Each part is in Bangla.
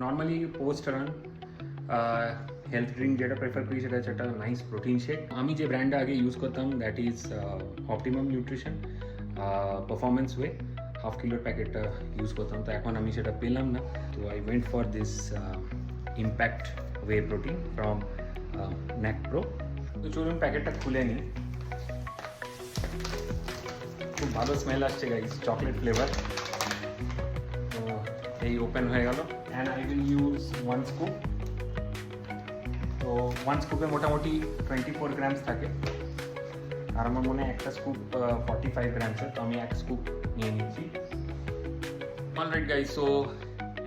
Normally post run health drink যেটা প্রেফার করি সেটা হচ্ছে একটা নাইস প্রোটিন শেক। আমি যে ব্র্যান্ডটা আগে ইউজ করতাম that is optimum nutrition performance way, half কিলোর প্যাকেটটা ইউজ করতাম, তো এখন আমি সেটা পেলাম না, তো I went for this impact whey protein from knack pro. তো চলুন প্যাকেটটা খুলে নিই। খুব ভালো স্মেল আসছে গাইস, চকলেট ফ্লেভার। তো এই ওপেন হয়ে গেল and I will use 1 scoop. তো 1 স্কুপে মোটামুটি 24 গ্রামস থাকে, আর আমার মনে হয় একটা স্কুপ 45 গ্রামসের, তো আমি 1 স্কুপ নিয়ে নিচ্ছি। অলরাইট গাইস, সো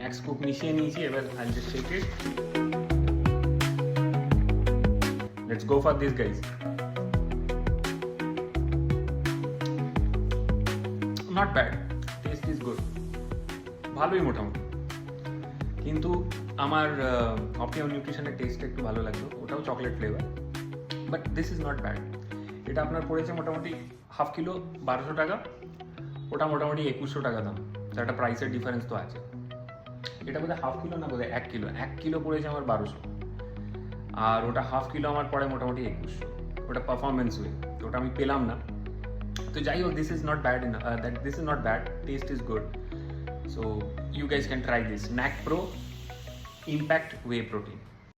1 স্কুপ মিশিয়ে নিয়েছি, এবার I just shake it. Let's go for this guys. Not bad, test is good, ভালোই মোটামুটি। কিন্তু আমার অপটিমাম নিউট্রিশনের টেস্টটা একটু ভালো লাগলো, ওটাও chocolate flavour, but this is not bad. এটা আপনার পড়েছে মোটামুটি হাফ কিলো 1200 টাকা, ওটা মোটামুটি 2100 টাকা দাম, তো একটা প্রাইসের ডিফারেন্স তো আছে। এটা বোধহয় হাফ কিলো না, বোধহয় 1 কিলো, 1 কিলো পড়েছে আমার 1200, আর ওটা হাফ কিলো আমার পড়ে মোটামুটি 2100। ওটা পারফরমেন্স ওয়ে, তো ওটা আমি পেলাম না। তো যাই হোক, this is not bad, this is not bad, test is good. So you guys can try this NAC Pro Impact Whey Protein.